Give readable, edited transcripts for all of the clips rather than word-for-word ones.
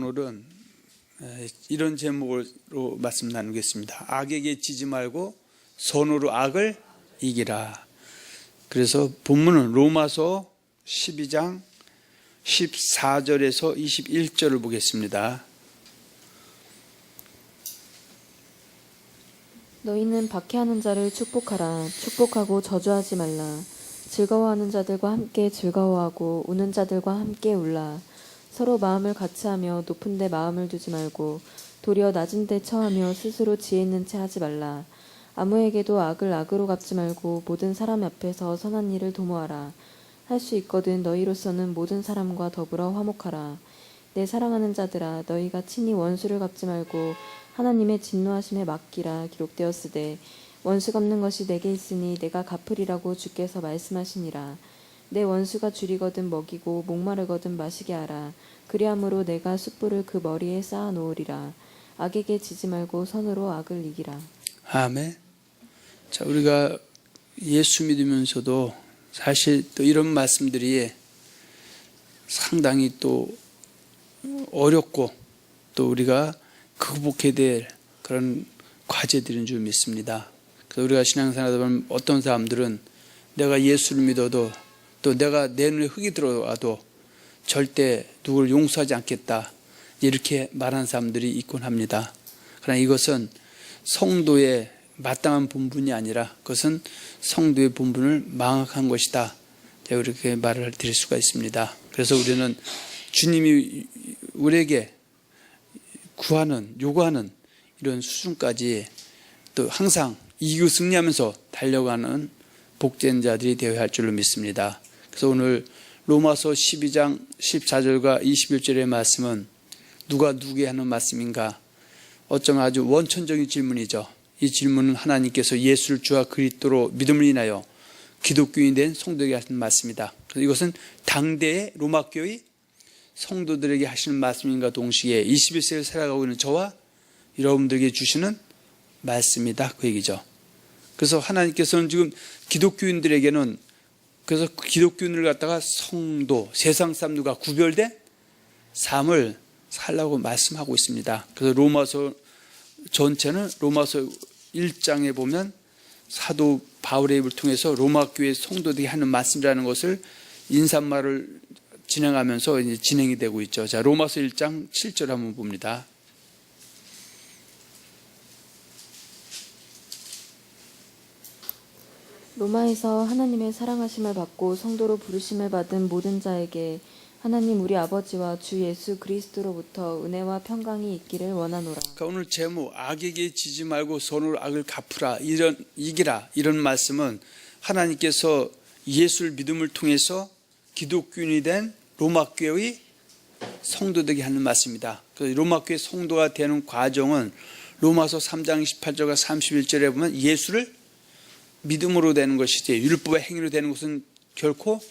오늘은 이런 제목으로 말씀 나누겠습니다. 악에게 지지 말고 선으로 악을 이기라. 그래서 본문은 로마서 12장 14절에서 21절을 보겠습니다. 너희는 박해하는 자를 축복하라. 축복하고 저주하지 말라. 즐거워하는 자들과 함께 즐거워하고 우는 자들과 함께 울라. 서로 마음을 같이하며 높은 데 마음을 두지 말고 도리어 낮은 데 처하며 스스로 지혜 있는 채 하지 말라. 아무에게도 악을 악으로 갚지 말고 모든 사람 앞에서 선한 일을 도모하라. 할 수 있거든 너희로서는 모든 사람과 더불어 화목하라. 내 사랑하는 자들아, 너희가 친히 원수를 갚지 말고 하나님의 진노하심에 맡기라. 기록되었으되 원수 갚는 것이 내게 있으니 내가 갚으리라고 주께서 말씀하시니라. 내 원수가 줄이거든 먹이고 목마르거든 마시게 하라. 그리함으로 내가 숯불을 그 머리에 쌓아 놓으리라. 악에게 지지 말고 선으로 악을 이기라. 아멘. 자, 우리가 예수 믿으면서도 사실 또 이런 말씀들이 상당히 또 어렵고 또 우리가 극복해야 될 그런 과제들인 줄 믿습니다. 그래서 우리가 신앙생활하다 보면 어떤 사람들은 내가 예수를 믿어도 또 내가 내 눈에 흙이 들어와도 절대 누구를 용서하지 않겠다, 이렇게 말하는 사람들이 있곤 합니다. 그러나 이것은 성도의 마땅한 본분이 아니라 그것은 성도의 본분을 망각한 것이다, 제가 이렇게 말을 드릴 수가 있습니다. 그래서 우리는 주님이 우리에게 요구하는 이런 수준까지 또 항상 이기고 승리하면서 달려가는 복된 자들이 되어야 할 줄로 믿습니다. 그래서 오늘 로마서 12장 14절과 21절의 말씀은 누가 누구에게 하는 말씀인가? 어쩌면 아주 원천적인 질문이죠. 이 질문은 하나님께서 예수를 주와 그리스도로 믿음을 인하여 기독교인이 된 성도에게 하시는 말씀이다. 그래서 이것은 당대의 로마교의 성도들에게 하시는 말씀인가 동시에 21세기를 살아가고 있는 저와 여러분들에게 주시는 말씀이다, 그 얘기죠. 그래서 하나님께서는 지금 기독교인들에게는, 그래서 기독교인을 갖다가 성도, 세상 사람들과 구별된 삶을 살라고 말씀하고 있습니다. 그래서 로마서 전체는 로마서 1장에 보면 사도 바울의 입을 통해서 로마 교회 성도들이 하는 말씀이라는 것을 인사말을 진행하면서 이제 진행이 되고 있죠. 자, 로마서 1장 7절 한번 봅니다. 로마에서 하나님의 사랑하심을 받고 성도로 부르심을 받은 모든 자에게 하나님 우리 아버지와 주 예수 그리스도로부터 은혜와 평강이 있기를 원하노라. 그러니까 오늘 제목 악에게 지지 말고 선으로 악을 갚으라, 이기라, 이런 말씀은 하나님께서 예수를 믿음을 통해서 기독교인이 된 로마교회의 성도들에게 하는 말씀입니다. 로마교회 성도가 되는 과정은 로마서 3장 28절과 31절에 보면 예수를 믿음으로 되는 것이지 율법의 행위로 되는 것은 결코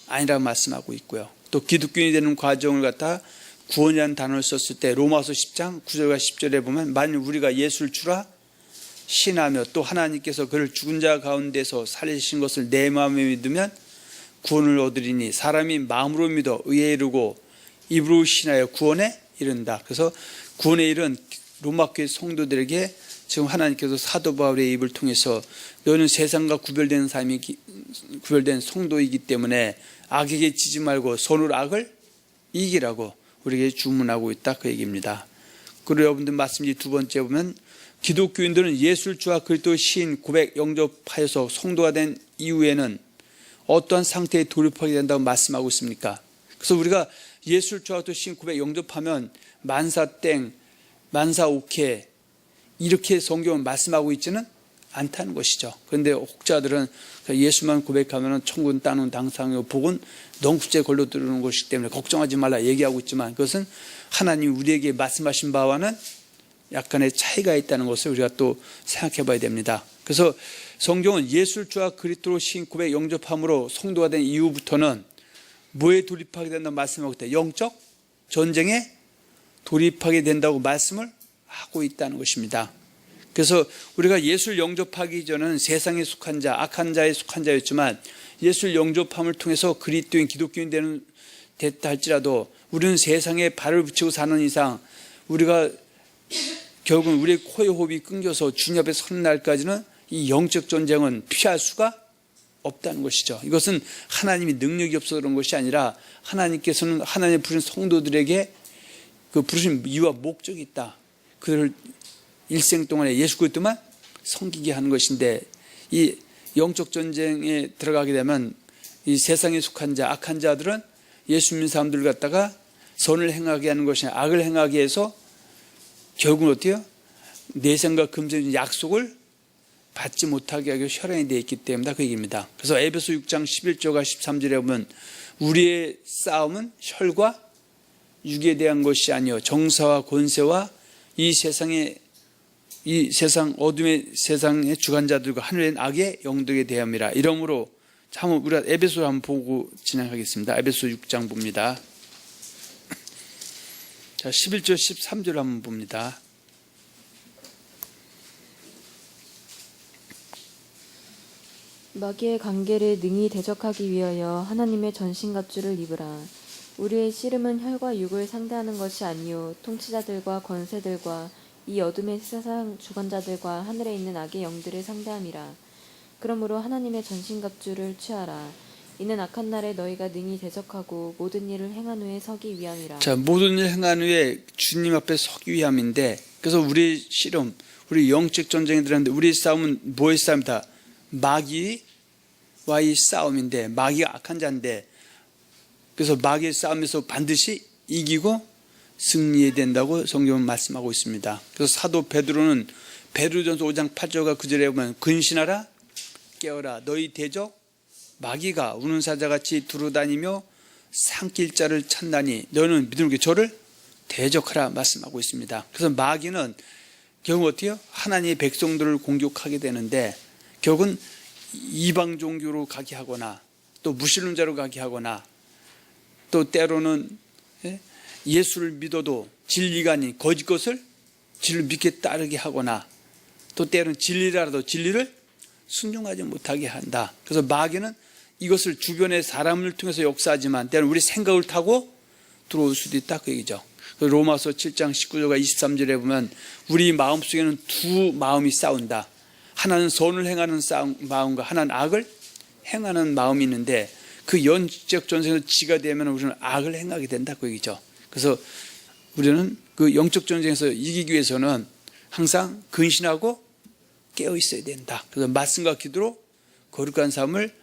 아니라고 말씀하고 있고요. 또 기독교인이 되는 과정을 갖다 구원이라는 단어를 썼을 때 로마서 10장 9절과 10절에 보면 만일 우리가 예수를 주라 신하며 또 하나님께서 그를 죽은 자 가운데서 살리신 것을 내 마음에 믿으면 구원을 얻으리니 사람이 마음으로 믿어 의에 이르고 입으로 신하여 구원에 이른다. 그래서 구원에 이른 로마교회 성도들에게 지금 하나님께서 사도 바울의 입을 통해서 너는 세상과 구별된 삶이 구별된 성도이기 때문에 악에게 지지 말고 선으로 악을 이기라고 우리에게 주문하고 있다, 그 얘기입니다. 그리고 여러분들 말씀이 두 번째 보면 기독교인들은 예수를 주와 그리스도의 시인 고백 영접하여서 성도가 된 이후에는 어떠한 상태에 돌입하게 된다고 말씀하고 있습니까? 그래서 우리가 예수를 주와 그리스도의 시인 고백 영접하면 만사땡 만사 오케 이렇게 성경은 말씀하고 있지는 않다는 것이죠. 그런데 혹자들은 예수만 고백하면 천국은 따는 당상이고 복은 넝쿨째 걸려 들어오는 것이기 때문에 걱정하지 말라 얘기하고 있지만 그것은 하나님 우리에게 말씀하신 바와는 약간의 차이가 있다는 것을 우리가 또 생각해 봐야 됩니다. 그래서 성경은 예수를 주와 그리스도로 신 고백 영접함으로 성도가 된 이후부터는 뭐에 돌입하게 된다고 말씀하고 있다? 영적 전쟁에 돌입하게 된다고 말씀을 하고 있다는 것입니다. 그래서 우리가 예수를 영접하기 전에는 세상에 속한 자, 악한 자에 속한 자였지만 예수를 영접함을 통해서 그리스도인 기독교인 되는 됐다 할지라도 우리는 세상에 발을 붙이고 사는 이상 우리가 결국은 우리의 코의 호흡이 끊겨서 주님 앞에 서는 날까지는 이 영적 전쟁은 피할 수가 없다는 것이죠. 이것은 하나님이 능력이 없어서 그런 것이 아니라 하나님께서는 하나님의 부르신 성도들에게 그 부르신 이유와 목적이 있다. 그들을 일생 동안에 예수 그리스도만 섬기게 하는 것인데, 이 영적 전쟁에 들어가게 되면 이 세상에 속한 자, 악한 자들은 예수 믿는 사람들을 갖다가 선을 행하게 하는 것이 아니라 악을 행하게 해서 결국은 어때요? 내생과 금생의 약속을 받지 못하게 하기 혈안이 되어 있기 때문이다, 그 얘기입니다. 그래서 에베소 6장 11절과 13절에 보면 우리의 싸움은 혈과 육에 대한 것이 아니요 정사와 권세와 이 세상 어둠의 세상의 주관자들과 하늘의 악의 영들에 대함이라. 이러므로 한번 우리가 에베소를 한번 보고 진행하겠습니다. 에베소 6장 봅니다. 자, 11절 13절 한번 봅니다. 마귀의 관계를 능히 대적하기 위하여 하나님의 전신갑주를 입으라. 우리의 씨름은 혈과 육을 상대하는 것이 아니요 통치자들과 권세들과 이 어둠의 세상 주관자들과 하늘에 있는 악의 영들을 상대함이라. 그러므로 하나님의 전신갑주를 취하라. 이는 악한 날에 너희가 능히 대적하고 모든 일을 행한 후에 서기 위함이라. 자, 모든 일 행한 후에 주님 앞에 서기 위함인데, 그래서 우리 씨름, 우리 영적 전쟁에 들었는데 우리 싸움은 뭐의 싸움이다? 마귀와의 싸움인데, 마귀가 악한 자인데, 그래서 마귀의 싸움에서 반드시 이기고 승리해야 된다고 성경은 말씀하고 있습니다. 그래서 사도 베드로는 베드로전서 5장 8절과 9절에 보면 근신하라 깨어라 너희 대적 마귀가 우는 사자같이 두루다니며 삼킬 자를 찾나니 너는 믿음으로 저를 대적하라 말씀하고 있습니다. 그래서 마귀는 결국 어떻게 해요? 하나님의 백성들을 공격하게 되는데 결국은 이방 종교로 가게 하거나 또 무신론자로 가게 하거나 또 때로는 예수를 믿어도 진리가 아닌 거짓 것을 진리를 믿게 따르게 하거나 또 때로는 진리라도 진리를 순종하지 못하게 한다. 그래서 마귀는 이것을 주변의 사람을 통해서 역사하지만 때로는 우리 생각을 타고 들어올 수도 있다, 그 얘기죠. 로마서 7장 19절과 23절에 보면 우리 마음속에는 두 마음이 싸운다. 하나는 선을 행하는 마음과 하나는 악을 행하는 마음이 있는데 그 영적 전쟁에서 지가 되면 우리는 악을 행하게 된다, 그 얘기죠. 그래서 우리는 그 영적 전쟁에서 이기기 위해서는 항상 근신하고 깨어 있어야 된다. 그래서 말씀과 기도로 거룩한 삶을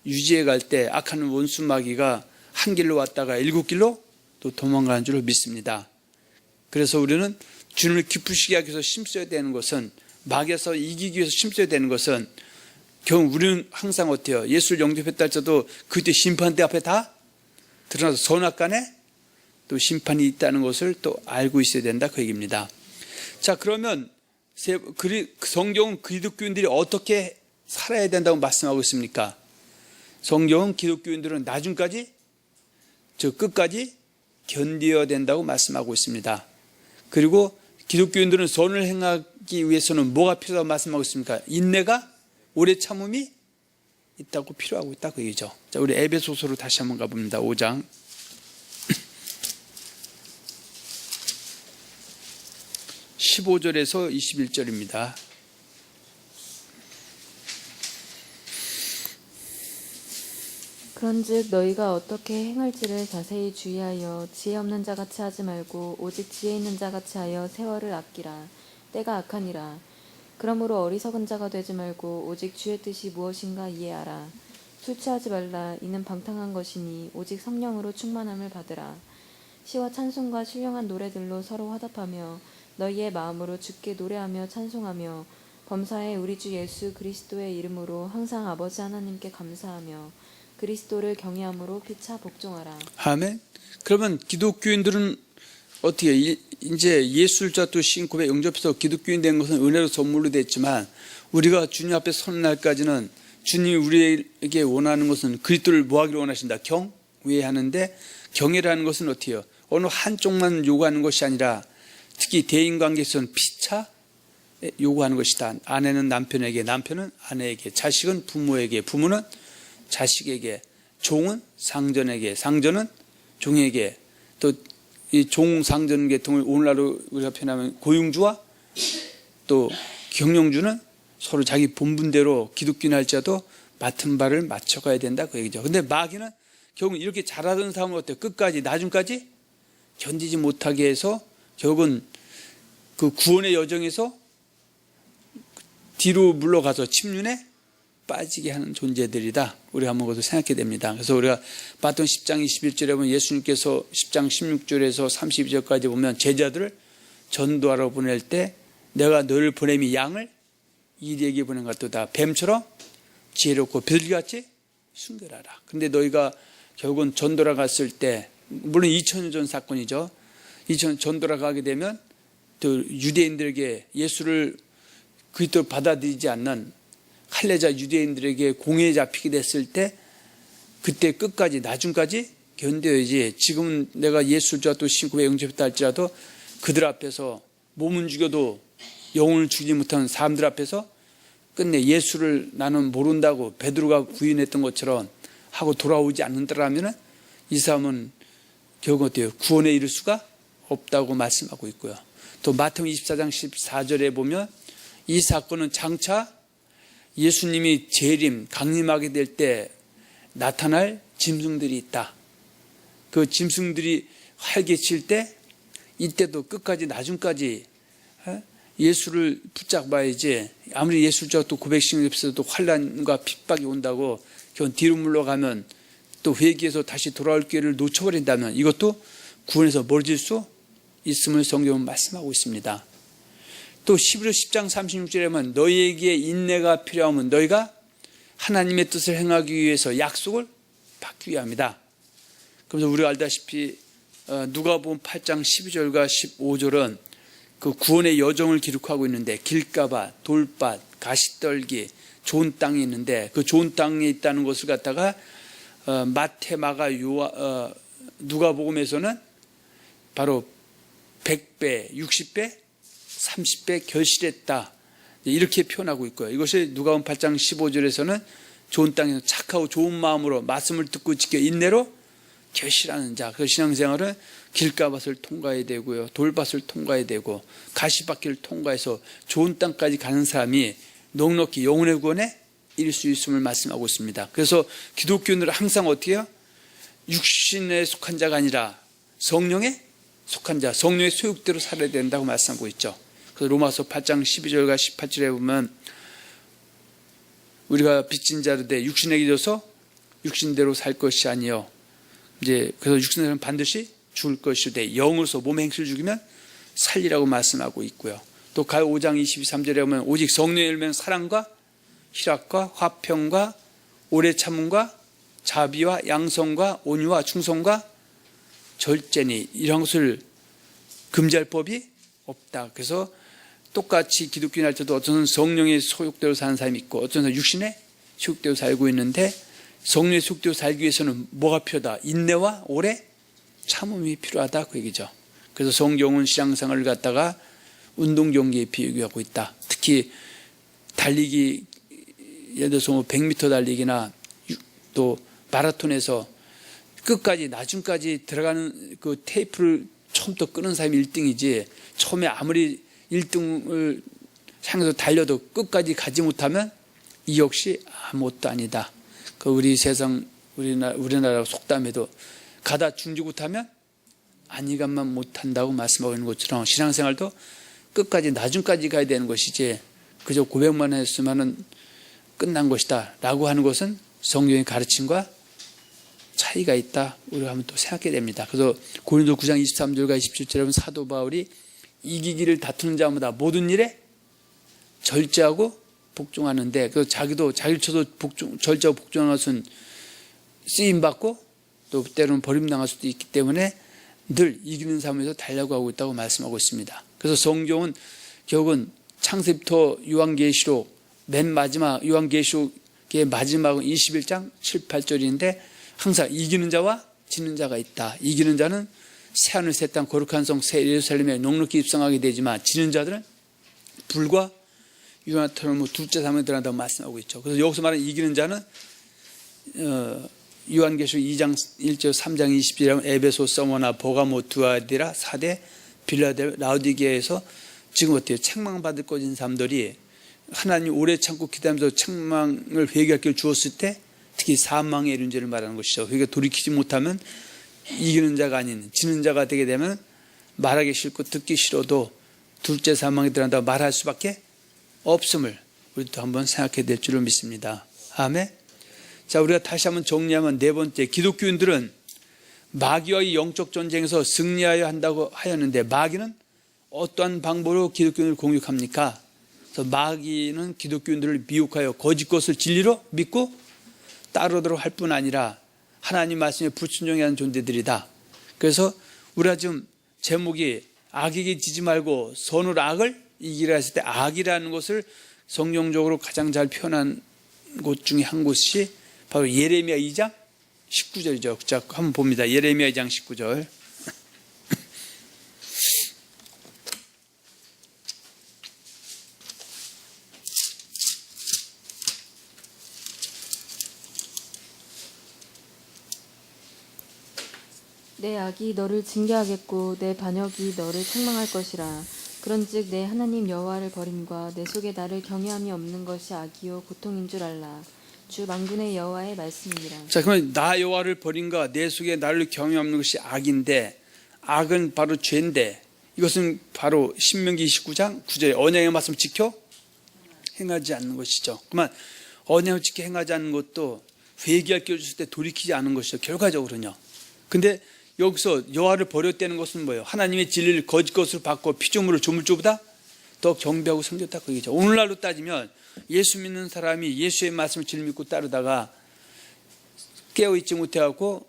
유지해 갈 때 악한 원수 마귀가 한 길로 왔다가 일곱 길로 또 도망가는 줄 믿습니다. 그래서 우리는 주님을 기쁘시게 하기 위해서 힘써야 되는 것은, 마귀에서 이기기 위해서 힘써야 되는 것은 결국 우리는 항상 어때요? 예수를 영접했다 할지라도 그때 심판대 앞에 다 드러나서 선악간에 또 심판이 있다는 것을 또 알고 있어야 된다, 그 얘기입니다. 자, 그러면 성경은 기독교인들이 어떻게 살아야 된다고 말씀하고 있습니까? 성경은 기독교인들은 나중까지 끝까지 견뎌야 된다고 말씀하고 있습니다. 그리고 기독교인들은 선을 행하기 위해서는 뭐가 필요하다고 말씀하고 있습니까? 인내가 오래 참음이 있다고 필요하고 있다, 그 얘기죠. 자, 우리 에베소서로 다시 한번 가봅니다. 5장 15절에서 21절입니다. 그런즉 너희가 어떻게 행할지를 자세히 주의하여 지혜 없는 자같이 하지 말고 오직 지혜 있는 자같이 하여 세월을 아끼라. 때가 악하니라. 그러므로 어리석은 자가 되지 말고 오직 주의 뜻이 무엇인가 이해하라. 술 취하지 말라. 이는 방탕한 것이니 오직 성령으로 충만함을 받으라. 시와 찬송과 신령한 노래들로 서로 화답하며 너희의 마음으로 주께 노래하며 찬송하며 범사에 우리 주 예수 그리스도의 이름으로 항상 아버지 하나님께 감사하며 그리스도를 경외함으로 피차 복종하라. 아멘. 그러면 기독교인들은 어떻게 이제 예수를 또 신고에 영접해서 기독교인 된 것은 은혜로 선물로 됐지만 우리가 주님 앞에 서는 날까지는 주님이 우리에게 원하는 것은 그리스도를 뭐하기를 원하신다? 경외하는데 경외라는 것은 어떻게 해요? 어느 한쪽만 요구하는 것이 아니라 특히 대인관계에서는 피차 요구하는 것이다. 아내는 남편에게, 남편은 아내에게, 자식은 부모에게, 부모는 자식에게, 종은 상전에게, 상전은 종에게, 또 이 종상전 계통을 오늘날로 우리가 표현하면 고용주와 또 경영주는 서로 자기 본분대로 기독교인 할지라도 맡은 바를 맞춰가야 된다 그 얘기죠. 근데 마귀는 결국은 이렇게 잘하던 사람은 어때요? 끝까지 나중까지 견디지 못하게 해서 결국은 그 구원의 여정에서 뒤로 물러가서 침륜에 빠지게 하는 존재들이다. 우리가 한번 그것을 생각해야 됩니다. 그래서 우리가 봤던 10장 21절에 보면 예수님께서 10장 16절에서 32절까지 보면 제자들을 전도하러 보낼 때 내가 너를 보냄이 양을 이리에게 보낸 것 같도다. 뱀처럼 지혜롭고 비둘기같이 순결하라. 근데 너희가 결국은 전도라 갔을 때, 물론 2000년 전 사건이죠. 2000년 전도라 가게 되면 또 유대인들에게 예수를 그리스도로 받아들이지 않는 할례자 유대인들에게 공회에 잡히게 됐을 때 그때 끝까지 나중까지 견뎌야지. 지금 내가 예수를 또 신고 영접했다 할지라도 그들 앞에서 몸은 죽여도 영혼을 죽이지 못하는 사람들 앞에서 끝내 예수를 나는 모른다고 베드로가 부인했던 것처럼 하고 돌아오지 않는다라면 이 사람은 결국 어때요? 구원에 이를 수가 없다고 말씀하고 있고요. 또 마태복음 24장 14절에 보면 이 사건은 장차 예수님이 재림, 강림하게 될 때 나타날 짐승들이 있다. 그 짐승들이 활개칠 때 이때도 끝까지 나중까지 예수를 붙잡아야지. 아무리 예수를 또 고백식을 입어도 환난과 핍박이 온다고 결혼 뒤로 물러가면 또 회개해서 다시 돌아올 기회를 놓쳐버린다면 이것도 구원에서 멀어질 수 있음을 성경은 말씀하고 있습니다. 또 11월 10장 36절에 보면 너희에게 인내가 필요하면 너희가 하나님의 뜻을 행하기 위해서 약속을 받기 위함이다. 그래서 우리가 알다시피 누가복음 8장 12절과 15절은 그 구원의 여정을 기록하고 있는데 길가밭, 돌밭, 가시떨기, 좋은 땅이 있는데 그 좋은 땅에 있다는 것을 갖다가 마태, 마가, 누가복음에서는 바로 100배, 60배, 30배 결실했다. 이렇게 표현하고 있고요. 이것이 누가복음 8장 15절에서는 좋은 땅에서 착하고 좋은 마음으로 말씀을 듣고 지켜 인내로 결실하는 자. 그 신앙생활은 길가밭을 통과해야 되고요. 돌밭을 통과해야 되고 가시밭길을 통과해서 좋은 땅까지 가는 사람이 넉넉히 영혼의 구원에 이를 수 있음을 말씀하고 있습니다. 그래서 기독교인들은 항상 어떻게 해요? 육신에 속한 자가 아니라 성령에 속한 자, 성령의 소욕대로 살아야 된다고 말씀하고 있죠. 그래서 로마서 8장 12절과 18절에 보면 우리가 빚진 자로 돼 육신에게 져서 육신대로 살 것이 아니요. 이제 그래서 육신대로는 반드시 죽을 것이되 영으로서 몸의 행실을 죽이면 살리라고 말씀하고 있고요. 또 갈 5장 23절에 보면 오직 성령의 열매는 사랑과 희락과 화평과 오래 참음과 자비와 양성과 온유와 충성과 절제니 이런 것을 금지할 법이 없다. 그래서 똑같이 기독교인 할 때도 어떤 성령의 소욕대로 사는 사람이 있고 어떤 사람은 육신의 소욕대로 살고 있는데 성령의 소욕대로 살기 위해서는 뭐가 필요하다? 인내와 오래 참음이 필요하다 그 얘기죠. 그래서 성경은 신앙생활을 갖다가 운동 경기에 비유하고 있다. 특히 달리기 예를 들어서 100m 달리기나 또 마라톤에서 끝까지 나중까지 들어가는 그 테이프를 처음부터 끄는 사람이 1등이지 처음에 아무리 1등을 향해서 달려도 끝까지 가지 못하면 이 역시 아무것도 아니다. 그 우리 세상 우리나라 속담에도 가다 중지 못하면 안일감만 못한다고 말씀하고 있는 것처럼 신앙생활도 끝까지 나중까지 가야 되는 것이지 그저 고백만 했으면 끝난 것이다 라고 하는 것은 성경의 가르침과 차이가 있다. 우리가 한번 또 생각해야 됩니다. 그래서 고린도 9장 23절과 27절에 보면 사도 바울이 이기기를 다투는 자마다 모든 일에 절제하고 복종하는데 그 자기도 자기를 쳐서 절제하고 복종하는 것은 쓰임받고 또 때로는 버림당할 수도 있기 때문에 늘 이기는 삶에서 달려고 하고 있다고 말씀하고 있습니다. 그래서 성경은 결국은 창세부터 요한계시록 맨 마지막 요한계시록의 마지막은 21장 7, 8절인데 항상 이기는 자와 지는 자가 있다. 이기는 자는 새하늘 새 땅 거룩한 성 새 예루살렘에 넉넉히 입성하게 되지만 지는 자들은 불과 유나처럼 둘째 삶에 들어간다고 말씀하고 있죠. 그래서 여기서 말하는 이기는 자는 요한계시록 2장 1절 3장 20절에 에베소, 서머나, 보가모, 두아디라, 사대, 빌라델, 라우디게에서 지금 어때요? 책망받을 것인 사람들이 하나님 오래 참고 기다리면서 책망을 회개할 기회를 주었을 때 특히 사망의 이른 죄를 말하는 것이죠. 그러니까 돌이키지 못하면 이기는 자가 아닌 지는 자가 되게 되면 말하기 싫고 듣기 싫어도 둘째 사망에 들어간다고 말할 수밖에 없음을 우리도 한번 생각해야 될 줄을 믿습니다. 아멘. 자, 우리가 다시 한번 정리하면 네 번째, 기독교인들은 마귀와의 영적 전쟁에서 승리하여야 한다고 하였는데 마귀는 어떠한 방법으로 기독교인을 공격합니까? 그래서 마귀는 기독교인들을 미혹하여 거짓 것을 진리로 믿고 따르도록 할 뿐 아니라 하나님 말씀에 불순종해 하는 존재들이다. 그래서 우리가 지금 제목이 악에게 지지 말고 선으로 악을 이기라 했을 때 악이라는 것을 성경적으로 가장 잘 표현한 곳 중에 한 곳이 바로 예레미야 2장 19절이죠. 자, 한번 봅니다. 예레미야 2장 19절. 내 악이 너를 징계하겠고 내 반역이 너를 책망할 것이라. 그런즉 내 하나님 여호와를 버림과 내 속에 나를 경외함이 없는 것이 악이요 고통인 줄 알라. 주 만군의 여호와의 말씀이니라. 자, 그러면 나 여호와를 버린가 내 속에 나를 경외 없는 것이 악인데 악은 바로 죄인데 이것은 바로 신명기 29장 9절에 언약의 말씀 지켜 행하지 않는 것이죠. 그러면 언약을 지켜 행하지 않는 것도 회개할 기회를 줬을 때 돌이키지 않은 것이죠. 결과적으로는요. 근데 여기서 여호와를 버렸다는 것은 뭐예요? 하나님의 진리를 거짓 것으로 바꿔 피조물을 조물주보다 더 경배하고 섬겼다 그 얘기죠. 오늘날로 따지면 예수 믿는 사람이 예수의 말씀을 진리 믿고 따르다가 깨어있지 못해갖고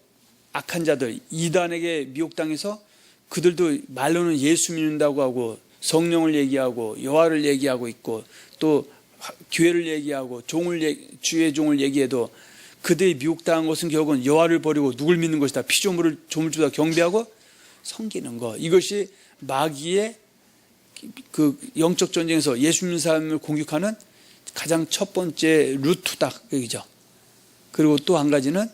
악한 자들 이단에게 미혹당해서 그들도 말로는 예수 믿는다고 하고 성령을 얘기하고 여호와를 얘기하고 있고 또 교회를 얘기하고 주의 종을 얘기해도 그들이 미혹당한 것은 결국은 여호와를 버리고 누굴 믿는 것이다. 피조물을 조물주보다 경배하고 섬기는 것. 이것이 마귀의 그 영적 전쟁에서 예수 믿는 사람을 공격하는 가장 첫 번째 루트다 얘기죠. 그리고 또 한 가지는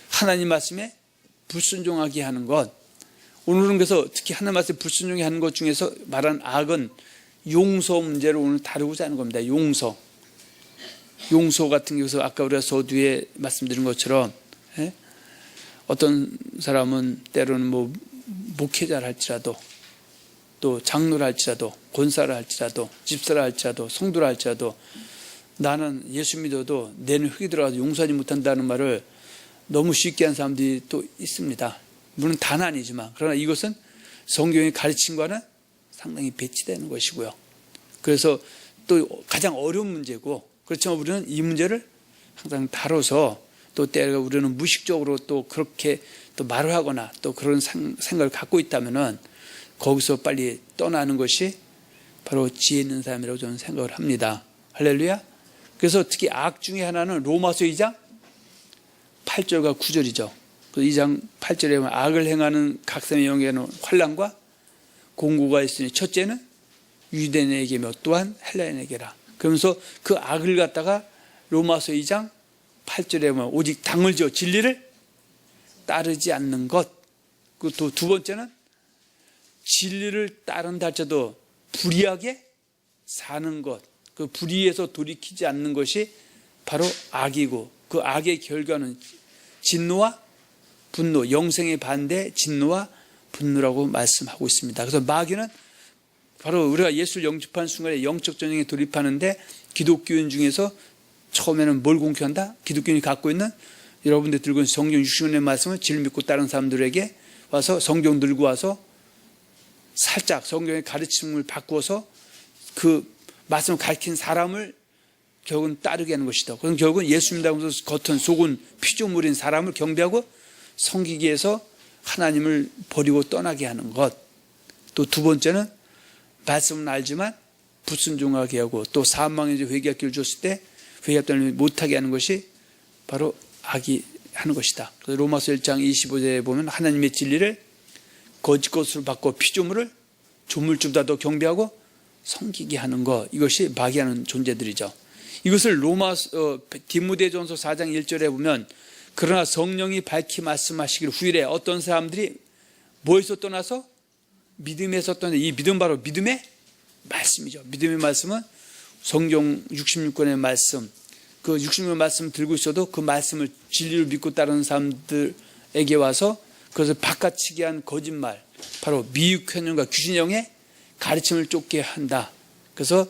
하나님 말씀에 불순종하게 하는 것. 오늘은 그래서 특히 하나님 말씀에 불순종하게 하는 것 중에서 말한 악은 용서 문제를 오늘 다루고자 하는 겁니다. 용서 같은 경우서 아까 우리가 서두에 말씀드린 것처럼 어떤 사람은 때로는 뭐 목회자를 할지라도 또 장로를 할지라도 권사를 할지라도 집사를 할지라도 성도를 할지라도 나는 예수 믿어도 내는 흙이 들어가서 용서하지 못한다는 말을 너무 쉽게 한 사람들이 또 있습니다. 물론 다는 아니지만 그러나 이것은 성경의 가르침과는 상당히 배치되는 것이고요. 그래서 또 가장 어려운 문제고 그렇지만 우리는 이 문제를 항상 다뤄서 또 때가 우리는 무의식적으로 또 그렇게 또 말을 하거나 또 그런 생각을 갖고 있다면은 거기서 빨리 떠나는 것이 바로 지혜 있는 사람이라고 저는 생각을 합니다. 할렐루야. 그래서 특히 악 중에 하나는 로마서 2장 8절과 9절이죠. 그 2장 8절에 보면 악을 행하는 각 사람의 영에는 환난과 공고가 있으니 첫째는 유대인에게며 또한 헬라인에게라. 그러면서 그 악을 갖다가 로마서 2장 8절에 보면 오직 당을 지어 진리를 따르지 않는 것. 그 또 두 번째는 진리를 따른다 할지라도 불의하게 사는 것. 그 불의에서 돌이키지 않는 것이 바로 악이고 그 악의 결과는 진노와 분노, 영생의 반대 진노와 분노라고 말씀하고 있습니다. 그래서 마귀는 바로 우리가 예수를 영접한 순간에 영적 전쟁에 돌입하는데 기독교인 중에서 처음에는 뭘 공격한다? 기독교인이 갖고 있는 여러분들 들고 있는 성경 60년의 말씀을 진리 믿고 다른 사람들에게 와서 성경 들고 와서 살짝 성경의 가르침을 바꾸어서 그 말씀을 가르친 사람을 결국은 따르게 하는 것이다. 그럼 결국은 예수 믿다고 해서 겉은 속은 피조물인 사람을 경배하고 섬기기 위해서 하나님을 버리고 떠나게 하는 것. 또 두 번째는 말씀은 알지만 불순종하게 하고 또 사망의 회개할 길을 줬을 때 회개할 못하게 하는 것이 바로 악이 하는 것이다. 그래서 로마서 1장 25절에 보면 하나님의 진리를 거짓 것으로 바꿔 피조물을 조물주보다 더 경배하고 섬기게 하는 것. 이것이 마귀하는 존재들이죠. 이것을 디모데전서 4장 1절에 보면 그러나 성령이 밝히 말씀하시길 후일에 어떤 사람들이 뭐에서 떠나서 믿음에서 떠나, 이 믿음 바로 믿음의 말씀이죠. 믿음의 말씀은 성경 66권의 말씀, 그 66권 말씀 들고 있어도 그 말씀을 진리를 믿고 따르는 사람들에게 와서 그것을 바깥치게 한 거짓말, 바로 미육현령과 귀신령의 가르침을 쫓게 한다. 그래서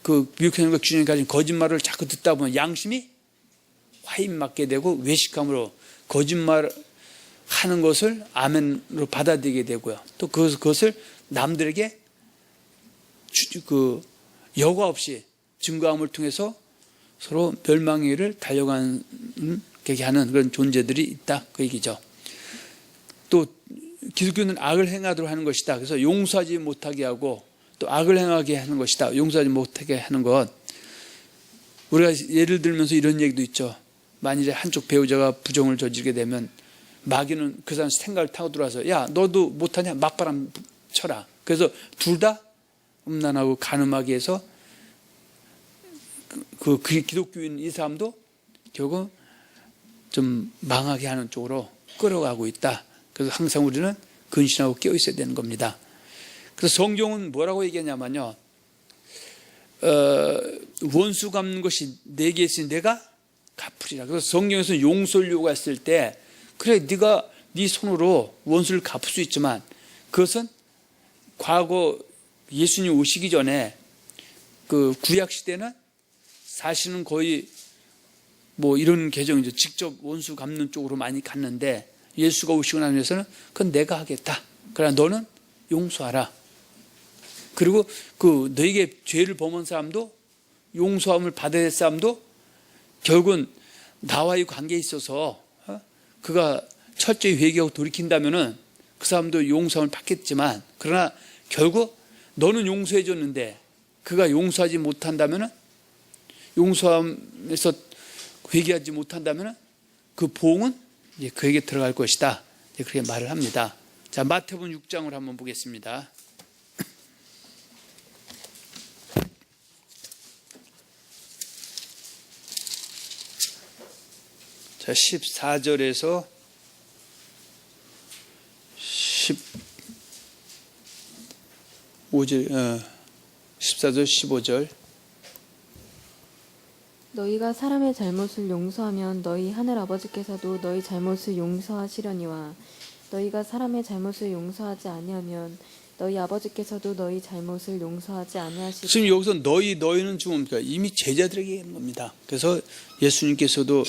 그 미육현령과 귀신령이 가진 거짓말을 자꾸 듣다 보면 양심이 화인 맞게 되고 외식함으로 거짓말 하는 것을 아멘으로 받아들이게 되고요. 또 그것을 남들에게 여과 없이 증거함을 통해서 서로 멸망의 길을 달려가게 하는 그런 존재들이 있다. 그 얘기죠. 또 기독교는 악을 행하도록 하는 것이다. 그래서 용서하지 못하게 하고 또 악을 행하게 하는 것이다. 용서하지 못하게 하는 것. 우리가 예를 들면서 이런 얘기도 있죠. 만일에 한쪽 배우자가 부정을 저지르게 되면 마귀는 그 사람 생각을 타고 들어와서 야 너도 못하냐 맞바람 쳐라. 그래서 둘 다 음란하고 간음하게 해서 그 기독교인 이 사람도 결국 좀 망하게 하는 쪽으로 끌어가고 있다. 그래서 항상 우리는 근신하고 깨어 있어야 되는 겁니다. 그래서 성경은 뭐라고 얘기하냐면요, 원수 갚는 것이 내게 있으니 내가 갚으리라. 그래서 성경에서 용서를 요구했을 때 그래 네가 네 손으로 원수를 갚을 수 있지만 그것은 과거 예수님 오시기 전에 그 구약 시대는 사실은 거의 뭐 이런 개정이죠. 직접 원수 갚는 쪽으로 많이 갔는데 예수가 오시고 나면서는 그건 내가 하겠다. 그러나 너는 용서하라. 그리고 그 너에게 죄를 범한 사람도 용서함을 받아야 될 사람도 결국은 나와의 관계에 있어서 그가 철저히 회개하고 돌이킨다면은 그 사람도 용서함을 받겠지만 그러나 결국 너는 용서해 줬는데 그가 용서하지 못한다면은 용서함에서 회개하지 못한다면은 그 보응은 이제 그에게 들어갈 것이다. 이제 그렇게 말을 합니다. 자, 마태복음 6장을 한번 보겠습니다. 자, 14절에서 15절, 14절, 15절. 너희가 사람의 잘못을 용서하면 너희 하늘 아버지께서도 너희 잘못을 용서하시려니와 너희가 사람의 잘못을 용서하지 아니하면 너희 아버지께서도 너희 잘못을 용서하지 아니하시리라. 지금 여기서 너희는 지금 뭡니까? 이미 제자들에게 하는 겁니다. 그래서 예수님께서도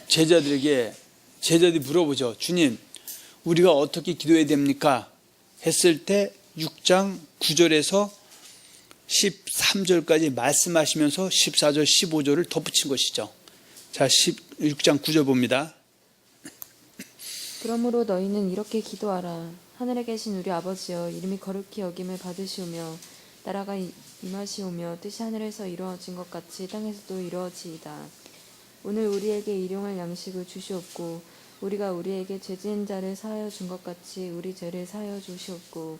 제자들이 물어보죠. 주님, 우리가 어떻게 기도해야 됩니까? 했을 때 6장 9절에서 13절까지 말씀하시면서 14절, 15절을 덧붙인 것이죠. 자, 6장 9절 봅니다. 그러므로 너희는 이렇게 기도하라. 하늘에 계신 우리 아버지여, 이름이 거룩히 여김을 받으시오며 나라가 임하시오며 뜻이 하늘에서 이루어진 것 같이 땅에서도 이루어지이다. 오늘 우리에게 일용할 양식을 주시옵고 우리가 우리에게 죄 지은 자를 사하여 준 것 같이 우리 죄를 사하여 주시옵고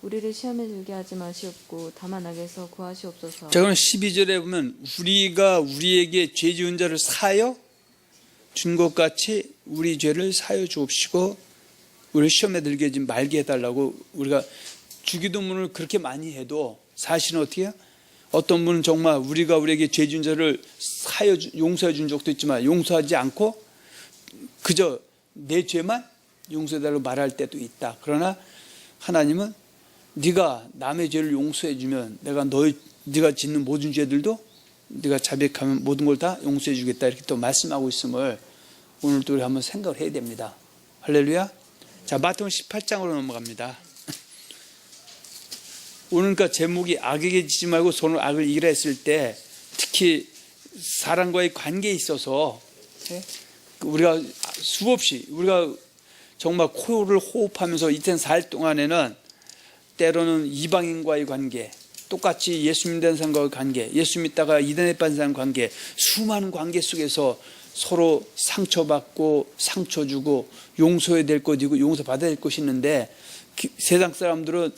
우리를 시험에 들게 하지 마시옵고 다만 악에서 구하시옵소서. 자, 그럼 12절에 보면 우리가 우리에게 죄 지은 자를 사하여 준 것 같이 우리 죄를 사하여 주옵시고 우리를 시험에 들게 하지 말게 해달라고. 우리가 주기도문을 그렇게 많이 해도 사실은 어떻게 해요? 어떤 분은 정말 우리가 우리에게 죄 지은 자를 용서해 준 적도 있지만 용서하지 않고 그저 내 죄만 용서해달라고 말할 때도 있다. 그러나 하나님은 네가 남의 죄를 용서해 주면 내가 네가 짓는 모든 죄들도 네가 자백하면 모든 걸 다 용서해 주겠다. 이렇게 또 말씀하고 있음을 오늘 또 우리 한번 생각을 해야 됩니다. 할렐루야. 자, 마태복음 18장으로 넘어갑니다. 오늘 그러니까 제목이 악에게 지지 말고 손으로 악을 이기라 했을 때 특히 사람과의 관계에 있어서 우리가 수없이 우리가 정말 코를 호흡하면서 이텐 살 동안에는 때로는 이방인과의 관계, 똑같이 예수 믿는 사람과의 관계, 예수 믿다가 이단에 빠진 사람 관계, 수많은 관계 속에서 서로 상처받고 상처 주고 용서해야 될 것이고 용서받아야 될 것이 있는데 세상 사람들은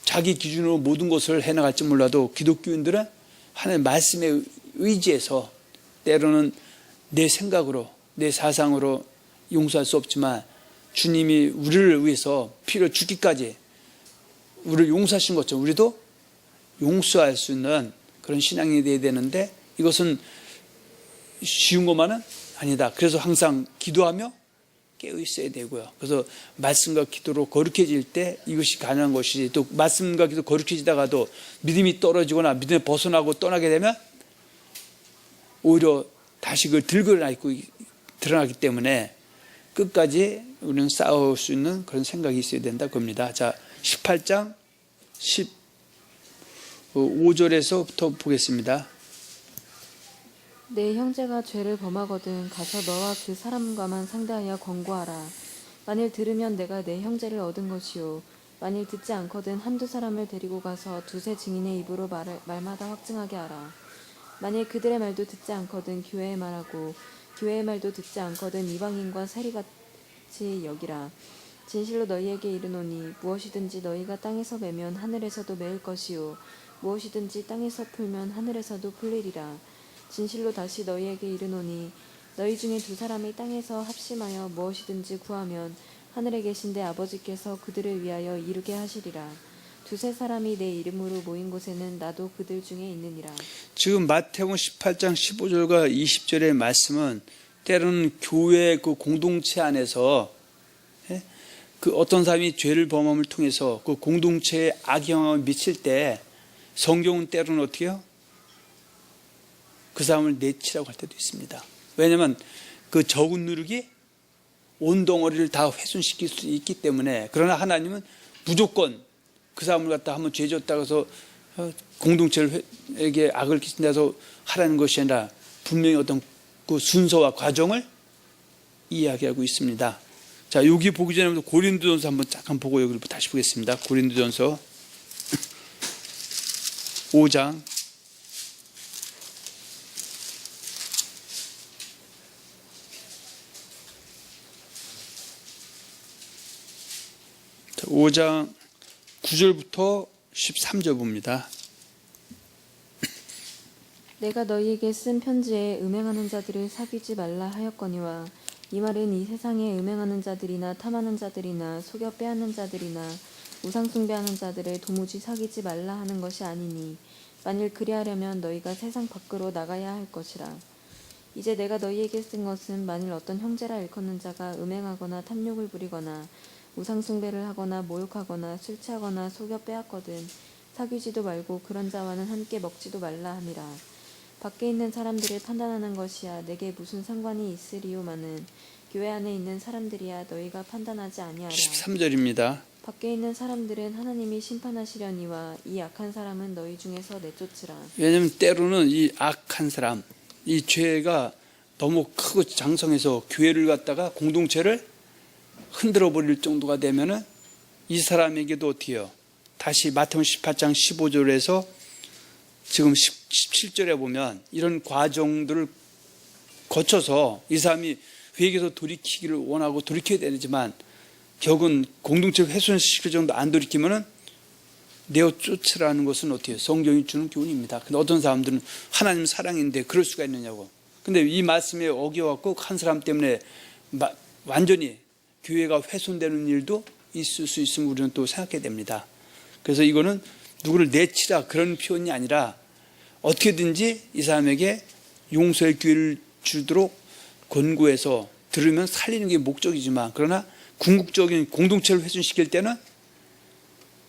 자기 기준으로 모든 것을 해나갈지 몰라도 기독교인들은 하나님의 말씀에 의지해서 때로는 내 생각으로 내 사상으로 용서할 수 없지만 주님이 우리를 위해서 피를 주기까지 우리를 용서하신 것처럼 우리도 용서할 수 있는 그런 신앙이 되어야 되는데 이것은 쉬운 것만은 아니다. 그래서 항상 기도하며 깨어 있어야 되고요. 그래서 말씀과 기도로 거룩해질 때 이것이 가능한 것이지, 또 말씀과 기도 거룩해지다가도 믿음이 떨어지거나 믿음에 벗어나고 떠나게 되면 오히려 다시 그걸 들고 드러나기 때문에 끝까지 우리는 싸울 수 있는 그런 생각이 있어야 된다 겁니다. 자, 18장 15절에서부터 보겠습니다. 내 형제가 죄를 범하거든 가서 너와 그 사람과만 상대하여 권고하라. 만일 들으면 내가 내 형제를 얻은 것이요, 만일 듣지 않거든 한두 사람을 데리고 가서 두세 증인의 입으로 말마다 확증하게 하라. 만일 그들의 말도 듣지 않거든 교회의 말하고 교회의 말도 듣지 않거든 이방인과 세리같이 여기라. 진실로 너희에게 이르노니 무엇이든지 너희가 땅에서 매면 하늘에서도 매일 것이요, 무엇이든지 땅에서 풀면 하늘에서도 풀리리라. 진실로 다시 너희에게 이르노니 너희 중에 두 사람이 땅에서 합심하여 무엇이든지 구하면 하늘에 계신 내 아버지께서 그들을 위하여 이루게 하시리라. 두세 사람이 내 이름으로 모인 곳에는 나도 그들 중에 있느니라. 지금 마태복음 18장 15절과 20절의 말씀은 때로는 교회 그 공동체 안에서 그 어떤 사람이 죄를 범함을 통해서 그 공동체에 악영향을 미칠 때 성경은 때로는 어떻게 해요? 그 사람을 내치라고 할 때도 있습니다. 왜냐하면 그 적은 누룩이 온 덩어리를 다 훼손시킬 수 있기 때문에. 그러나 하나님은 무조건 그 사람을 갖다 한번 죄 졌다고 해서 공동체에게 악을 끼친다 해서 하라는 것이 아니라 분명히 어떤 그 순서와 과정을 이야기하고 있습니다. 자, 여기 보기 전에 고린도전서 한번 잠깐 보고 여기를 다시 보겠습니다. 고린도전서 5장 5장 9절부터 13절 봅니다. 내가 너희에게 쓴 편지에 음행하는 자들을 사귀지 말라 하였거니와 이 말은 이 세상에 음행하는 자들이나 탐하는 자들이나 속여 빼앗는 자들이나 우상 숭배하는 자들을 도무지 사귀지 말라 하는 것이 아니니 만일 그리하려면 너희가 세상 밖으로 나가야 할 것이라. 이제 내가 너희에게 쓴 것은 만일 어떤 형제라 일컫는 자가 음행하거나 탐욕을 부리거나 우상 숭배를 하거나 모욕하거나 술 취하거나 속여 빼앗거든 사귀지도 말고 그런 자와는 함께 먹지도 말라 함이라. 밖에 있는 사람들을 판단하는 것이야 내게 무슨 상관이 있으리요마는 교회 안에 있는 사람들이야 너희가 판단하지 아니하라. 13절입니다. 밖에 있는 사람들은 하나님이 심판하시려니와 이 악한 사람은 너희 중에서 내쫓으라. 왜냐하면 때로는 이 악한 사람, 이 죄가 너무 크고 장성해서 교회를 갖다가 공동체를 흔들어 버릴 정도가 되면은 이 사람에게도 어떻게 해요? 다시 마태복음 18장 15절에서 지금 17절에 보면 이런 과정들을 거쳐서 이 사람이 회개에서 돌이키기를 원하고 돌이켜야 되지만 결국은 공동체를 훼손시킬 정도 안 돌이키면은 내어 쫓으라는 것은 어떻게 해요? 성경이 주는 교훈입니다. 근데 어떤 사람들은 하나님 사랑인데 그럴 수가 있느냐고. 근데 이 말씀에 어겨갖고 한 사람 때문에 완전히 교회가 훼손되는 일도 있을 수 있음을 우리는 또 생각해야 됩니다. 그래서 이거는 누구를 내치라 그런 표현이 아니라 어떻게든지 이 사람에게 용서의 기회를 주도록 권고해서 들으면 살리는 게 목적이지만 그러나 궁극적인 공동체를 훼손시킬 때는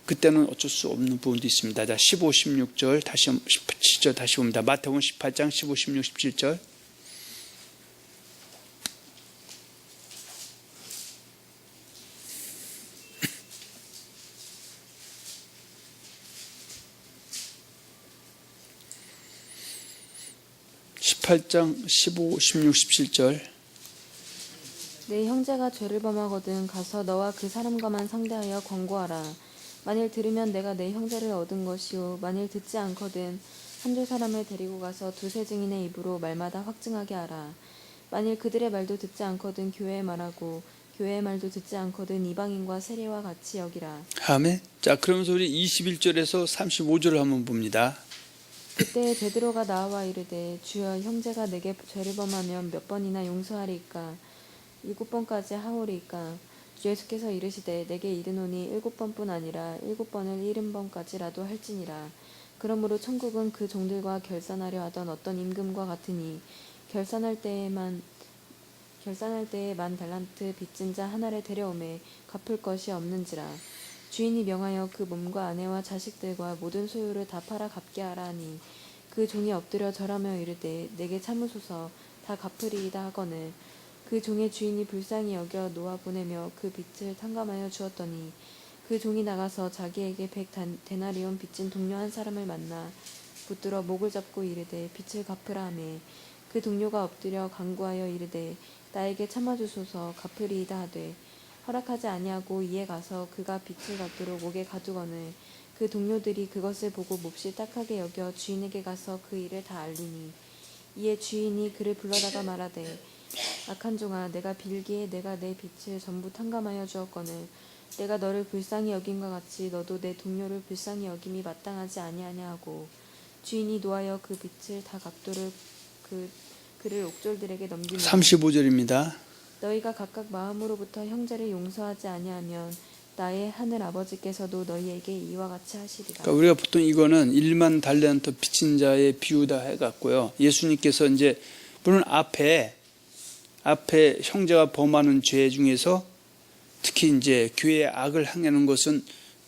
그때는 어쩔 수 없는 부분도 있습니다. 자, 15, 16절 다시 17절 다시 봅니다. 마태복음 18장 15, 16, 17절. (18장) 15, 16, 17절. 내 형제가 죄를 범하거든 가서 너와 그 사람과만 상대하여 권고하라. 만일 들으면 내가 내 형제를 얻은 것이요, 만일 듣지 않거든 한두 사람을 데리고 가서 두세 증인의 입으로 말마다 확증하게 하라. 만일 그들의 말도 듣지 않거든 교회의 말하고 교회의 말도 듣지 않거든 이방인과 세리와 같이 여기라. 아멘. 자, 그러면서 우리 21절에서 35절을 한번 봅니다. 그때 베드로가 나와 이르되 주여 형제가 내게 죄를 범하면 몇 번이나 용서하리이까 7번까지 하오리이까 주 예수께서 이르시되 내게 이르노니 7번뿐 아니라 7번을 70번까지라도 할지니라. 그러므로 천국은 그 종들과 결산하려 하던 어떤 임금과 같으니 결산할 때에 만 달란트 빚진 자 하나를 데려오매 갚을 것이 없는지라. 주인이 명하여 그 몸과 아내와 자식들과 모든 소유를 다 팔아 갚게 하라 하니 그 종이 엎드려 절하며 이르되 내게 참으소서 다 갚으리이다 하거늘 그 종의 주인이 불쌍히 여겨 놓아 보내며 그 빚을 탕감하여 주었더니 그 종이 나가서 자기에게 100데나리온 빚진 동료 한 사람을 만나 붙들어 목을 잡고 이르되 빚을 갚으라 하매 그 동료가 엎드려 간구하여 이르되 나에게 참아주소서 갚으리이다 하되 허락하지 아니하고 이에 가서 그가 빚을 갚도록 목에 가두거늘 그 동료들이 그것을 보고 몹시 딱하게 여겨 주인에게 가서 그 일을 다 알리니 이에 주인이 그를 불러다가 말하되 악한 종아 내가 빌기에 내가 내 빚을 전부 탕감하여 주었거늘 내가 너를 불쌍히 여김과 같이 너도 내 동료를 불쌍히 여김이 마땅하지 아니하냐 하고 주인이 노하여 그 빚을 다 갚도록 그를 옥졸들에게 넘기며 35절입니다. 너희가 각각 마음으로부터 형제를 용서하지 아니하면 나의 하늘 아버지께서도 너희에게 이와 같이 하시리라. 그러니까 우리가 보통 이거는 1만 달란트 빚진 자의 비유다 해갖고요. 예수님께서 이제 물론 앞에 형제가 범하는 죄 중에서 특히 이제 교회의 악을 행하는 것은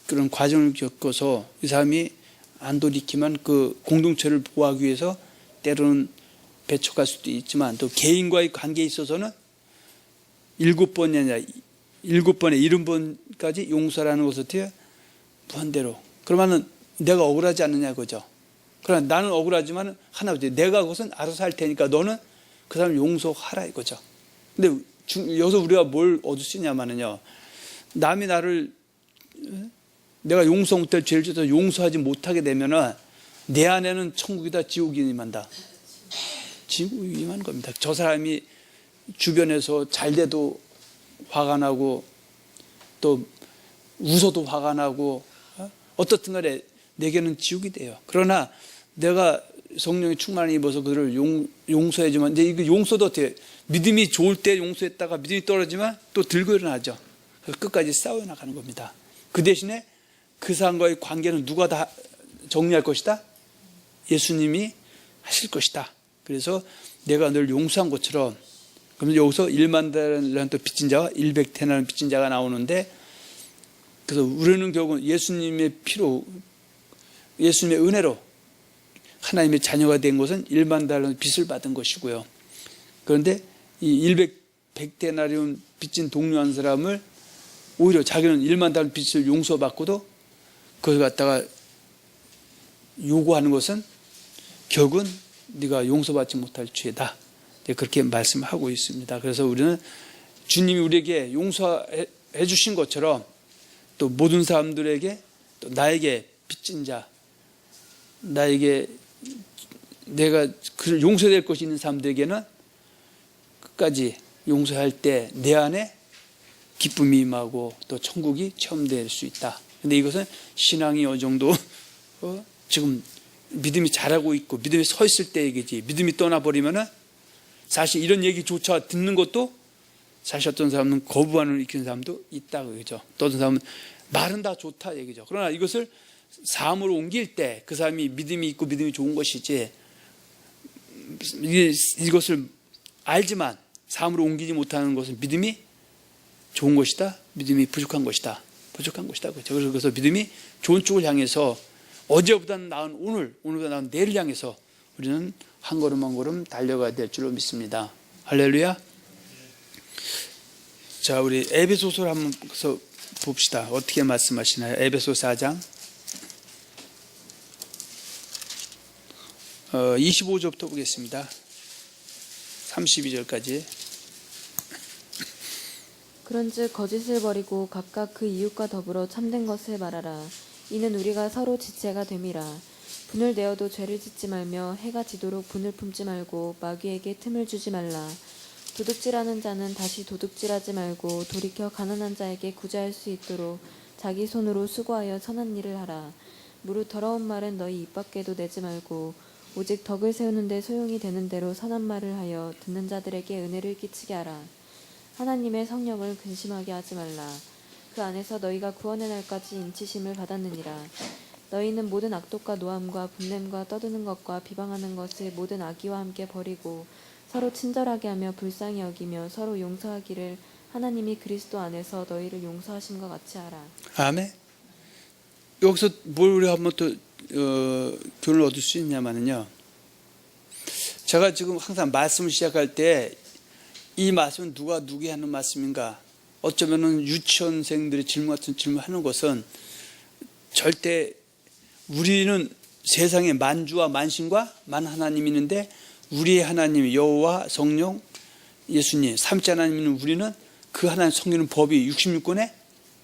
그런 과정을 겪어서 이 사람이 안 돌이키면 그 공동체를 보호하기 위해서 때로는 배척할 수도 있지만 또 개인과의 관계에 있어서는 7번이 아니라 7번에 70번까지 용서라는 것을 어떻게 무한대로. 그러면은 내가 억울하지 않느냐 그죠. 그러나 나는 억울하지만 하나님께 내가 그것은 알아서 할 테니까 너는 그 사람 용서하라 이거죠. 근데 여기서 우리가 뭘 얻을 수 있냐면요. 남이 나를 내가 용서 못할 죄를 져서 용서하지 못하게 되면은 내 안에는 천국이다 지옥이 임한다. 지옥이 임한 겁니다. 저 사람이 주변에서 잘 돼도 화가 나고 또 웃어도 화가 나고 어떻든 간에 내게는 지옥이 돼요. 그러나 내가 성령의 충만을 입어서 그들을 용서해주면 이제 이거 용서도 어떻게 믿음이 좋을 때 용서했다가 믿음이 떨어지면 또 들고 일어나죠. 그래서 끝까지 싸워 나가는 겁니다. 그 대신에 그 사람과의 관계는 누가 다 정리할 것이다? 예수님이 하실 것이다. 그래서 내가 늘 용서한 것처럼 그럼 여기서 1만 달란트 빚진 자와 100데나리온 빚진 자가 나오는데 그래서 우리는 결국은 예수님의 피로 예수님의 은혜로 하나님의 자녀가 된 것은 1만 달란트 빚을 받은 것이고요. 그런데 이 100데나리온 빚진 동료 한 사람을 오히려 자기는 1만 달란트 빚을 용서받고도 그걸 갖다가 요구하는 것은 결국은 네가 용서받지 못할 죄다. 그렇게 말씀하고 있습니다. 그래서 우리는 주님이 우리에게 용서해 주신 것처럼 또 모든 사람들에게 또 나에게 빚진 자, 나에게 내가 그를 용서될 것이 있는 사람들에게는 끝까지 용서할 때 내 안에 기쁨이 임하고 또 천국이 체험될 수 있다. 그런데 이것은 신앙이 어느 정도 지금 믿음이 자라고 있고 믿음이 서 있을 때 얘기지. 믿음이 떠나버리면은 사실 이런 얘기조차 듣는 것도 사실 어떤 사람은 거부반응을 일으키는 사람도 있다 그러죠. 또 어떤 사람은 말은 다 좋다 얘기죠. 그러나 이것을 삶으로 옮길 때 그 사람이 믿음이 있고 믿음이 좋은 것이지 이것을 알지만 삶으로 옮기지 못하는 것은 믿음이 좋은 것이다. 믿음이 부족한 것이다. 부족한 것이다. 그렇죠. 그래서 믿음이 좋은 쪽을 향해서 어제보다 나은 오늘보다 나은 내일을 향해서 우리는 한 걸음 한 걸음 달려가야 될 줄로 믿습니다. 할렐루야. 자, 우리 에베소서를 한번 봅시다. 어떻게 말씀하시나요? 에베소 4장 25절부터 보겠습니다. 32절까지. 그런즉 거짓을 버리고 각각 그 이웃과 더불어 참된 것을 말하라. 이는 우리가 서로 지체가 됨이라. 분을 내어도 죄를 짓지 말며 해가 지도록 분을 품지 말고 마귀에게 틈을 주지 말라. 도둑질하는 자는 다시 도둑질하지 말고 돌이켜 가난한 자에게 구제할 수 있도록 자기 손으로 수고하여 선한 일을 하라. 무릇 더러운 말은 너희 입 밖에도 내지 말고 오직 덕을 세우는 데 소용이 되는 대로 선한 말을 하여 듣는 자들에게 은혜를 끼치게 하라. 하나님의 성령을 근심하게 하지 말라. 그 안에서 너희가 구원의 날까지 인치심을 받았느니라. 너희는 모든 악독과 노함과 분냄과 떠드는 것과 비방하는 것을 모든 악의와 함께 버리고 서로 친절하게 하며 불쌍히 여기며 서로 용서하기를 하나님이 그리스도 안에서 너희를 용서하심과 같이 하라. 아멘. 여기서 뭘 우리가 한번 또 교훈을 얻을 수 있냐면요. 제가 지금 항상 말씀을 시작할 때 이 말씀은 누가 누구에게 하는 말씀인가? 어쩌면은 유치원생들의 질문 같은 질문하는 것은 절대 우리는 세상에 만주와 만신과 만 하나님이 있는데 우리의 하나님 여호와 성령 예수님 삼위 하나님은 우리는 그 하나님 성경은 법이 66권의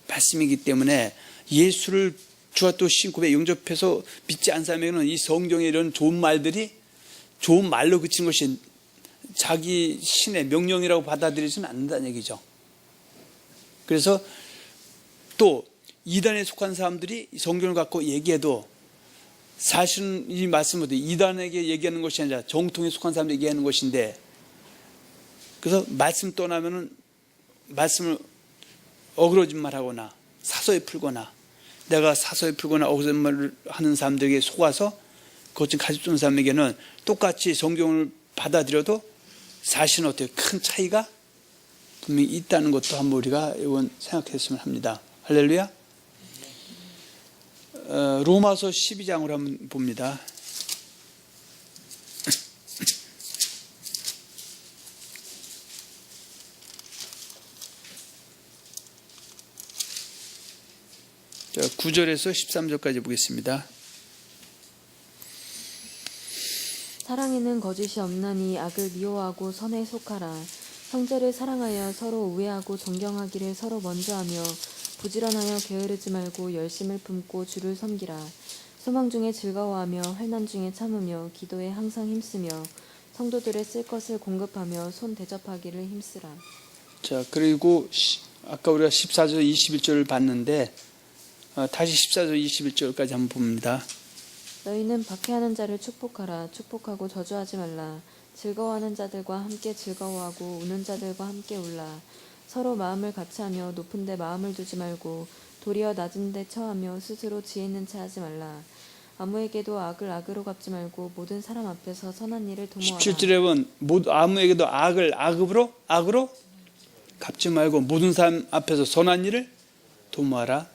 말씀이기 때문에 예수를 주와 또 신고에 영접해서 믿지 않은 사람에게는 이 성경에 이런 좋은 말들이 좋은 말로 그친 것이 자기 신의 명령이라고 받아들이지는 않는다는 얘기죠. 그래서 또 이단에 속한 사람들이 성경을 갖고 얘기해도 사실은 이 말씀은 이단에게 얘기하는 것이 아니라 정통에 속한 사람들에게 얘기하는 것인데, 그래서 말씀 떠나면은 말씀을 어그러진 말하거나 사소히 풀거나 내가 사소히 풀거나 어그러진 말을 하는 사람들에게 속아서 그것 좀 가르치는 사람에게는 똑같이 성경을 받아들여도 사실은 어때요? 큰 차이가 분명히 있다는 것도 한번 우리가 이건 생각했으면 합니다. 할렐루야. 로마서 12장으로 한번 봅니다. 자, 9절에서 13절까지 보겠습니다. 사랑에는 거짓이 없나니 악을 미워하고 선에 속하라. 형제를 사랑하여 서로 우애하고 존경하기를 서로 먼저 하며 부지런하여 게으르지 말고 열심을 품고 주를 섬기라. 소망 중에 즐거워하며 환난 중에 참으며 기도에 항상 힘쓰며 성도들의 쓸 것을 공급하며 손 대접하기를 힘쓰라. 자, 그리고 아까 우리가 14절 21절을 봤는데 다시 14절 21절까지 한번 봅니다. 너희는 박해하는 자를 축복하라. 축복하고 저주하지 말라. 즐거워하는 자들과 함께 즐거워하고 우는 자들과 함께 울라. 서로 마음을 같이하며 높은 데 마음을 두지 말고 도리어 낮은 데 처하며 스스로 지혜 있는 체 하지 말라. 아무에게도 악을 악으로 갚지 말고 모든 사람 앞에서 선한 일을 도모하라. 17절에 보면 아무에게도 악을 악으로 갚지 말고 모든 사람 앞에서 선한 일을 도모하라.